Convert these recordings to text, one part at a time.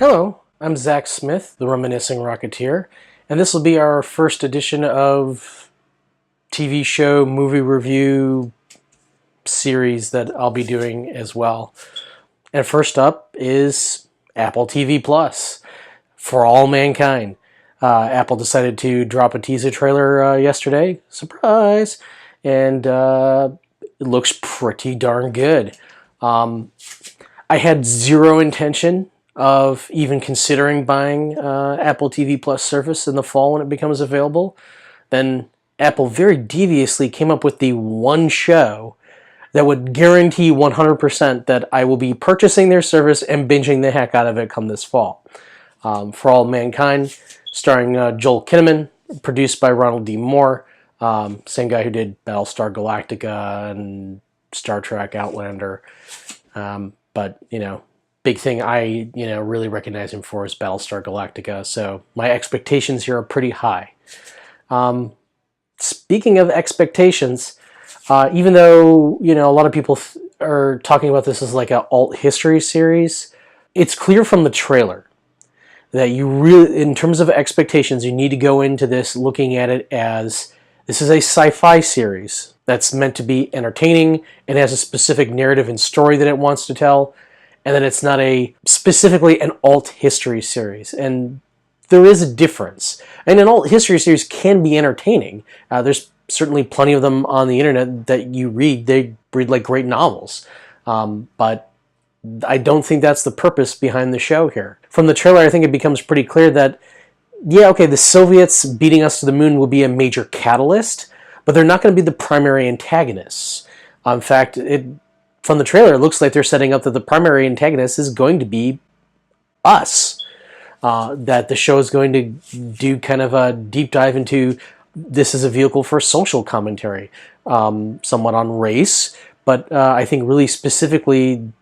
Hello, I'm Zach Smith, the Reminiscing Rocketeer, and this will be our first edition of TV show movie review series that I'll be doing as well. And first up is Apple TV Plus, For All Mankind. Apple decided to drop a teaser trailer yesterday, surprise, and it looks pretty darn good. I had zero intention of even considering buying Apple TV Plus service in the fall when it becomes available. Then Apple very deviously came up with the one show that would guarantee 100% that I will be purchasing their service and binging the heck out of it come this fall. For All Mankind, starring Joel Kinnaman, produced by Ronald D. Same guy who did Battlestar Galactica and Star Trek Outlander. But, big thing I, really recognize him for is Battlestar Galactica, so my expectations here are pretty high. Speaking of expectations, even though, a lot of people are talking about this as like an alt history series, it's clear from the trailer that you really, in terms of expectations, you need to go into this looking at it as this is a sci-fi series that's meant to be entertaining and has a specific narrative and story that it wants to tell, and that it's not specifically an alt history series. And there is a difference. And an alt history series can be entertaining. There's certainly plenty of them on the internet that you read. They read like great novels. But I don't think that's the purpose behind the show here. From the trailer, I think it becomes pretty clear that, yeah, okay, the Soviets beating us to the moon will be a major catalyst, but they're not going to be the primary antagonists. In fact, from the trailer, it looks like they're setting up that the primary antagonist is going to be us. That the show is going to do kind of a deep dive into this is a vehicle for social commentary, somewhat on race, but I think really specifically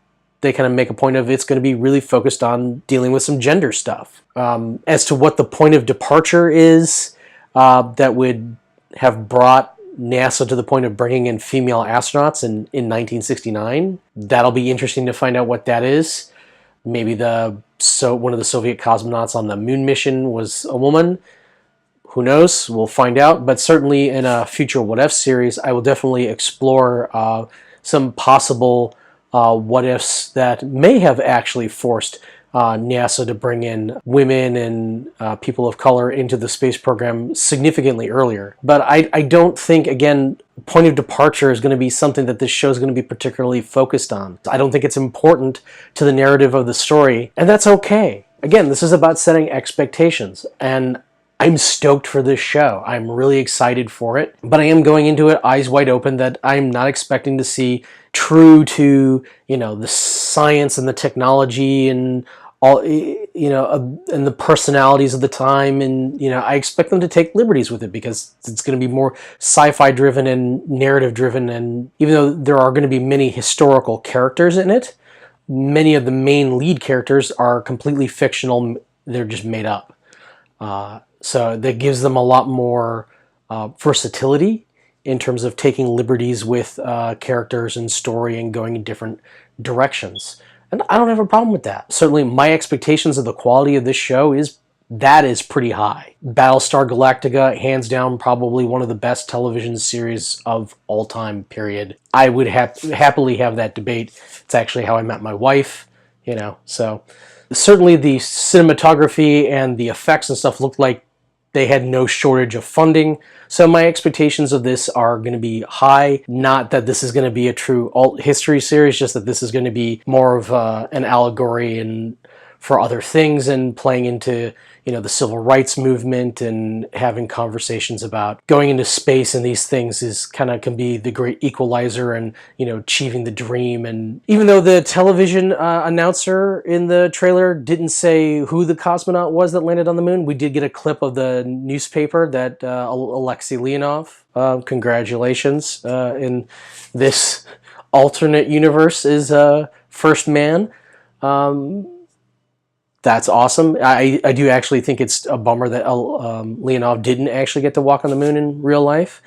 they kind of make a point of it's going to be really focused on dealing with some gender stuff. As to what the point of departure is that would have brought NASA to the point of bringing in female astronauts in 1969. That'll be interesting to find out what that is. Maybe one of the Soviet cosmonauts on the moon mission was a woman. Who knows? We'll find out. But certainly in a future What If series, I will definitely explore some possible what ifs that may have actually forced NASA to bring in women and people of color into the space program significantly earlier. But I don't think, again, point of departure is going to be something that this show is going to be particularly focused on. I don't think it's important to the narrative of the story, and that's okay. Again, this is about setting expectations, and I'm stoked for this show. I'm really excited for it, but I am going into it eyes wide open that I'm not expecting to see true to, the science and the technology and all, and the personalities of the time. And, I expect them to take liberties with it because it's going to be more sci-fi driven and narrative driven. And even though there are going to be many historical characters in it, many of the main lead characters are completely fictional. They're just made up. So that gives them a lot more versatility in terms of taking liberties with characters and story and going in different directions. And I don't have a problem with that. Certainly my expectations of the quality of this show is pretty high. Battlestar Galactica, hands down, probably one of the best television series of all time, period. I would happily have that debate. It's actually how I met my wife, so certainly the cinematography and the effects and stuff looked like they had no shortage of funding. So my expectations of this are going to be high. Not that this is going to be a true alt history series, just that this is going to be more of an allegory and for other things and playing into, the civil rights movement and having conversations about going into space and these things can be the great equalizer and, achieving the dream. And even though the television announcer in the trailer didn't say who the cosmonaut was that landed on the moon, we did get a clip of the newspaper that Alexei Leonov, congratulations, in this alternate universe is first man. That's awesome. I do actually think it's a bummer that Leonov didn't actually get to walk on the moon in real life.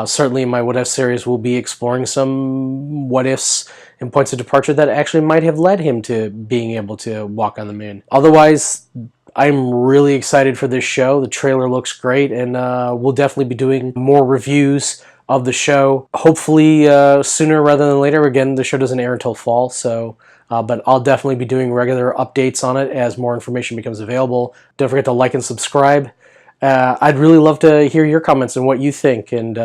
Certainly in my What If series, we'll be exploring some what ifs and points of departure that actually might have led him to being able to walk on the moon. Otherwise, I'm really excited for this show. The trailer looks great, and we'll definitely be doing more reviews of the show. Hopefully sooner rather than later. Again, the show doesn't air until fall, so but I'll definitely be doing regular updates on it as more information becomes available. Don't forget to like and subscribe. I'd really love to hear your comments and what you think and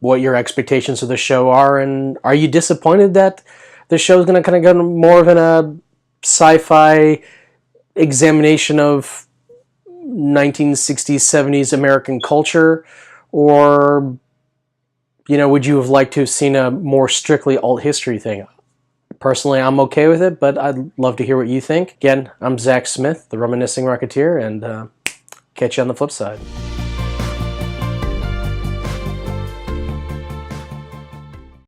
what your expectations of the show are. And are you disappointed that the show is going to kind of go more of a sci-fi examination of 1960s, 70s American culture? Or, would you have liked to have seen a more strictly alt history thing? Personally, I'm okay with it, but I'd love to hear what you think. Again, I'm Zach Smith, the Reminiscing Rocketeer, and catch you on the flip side.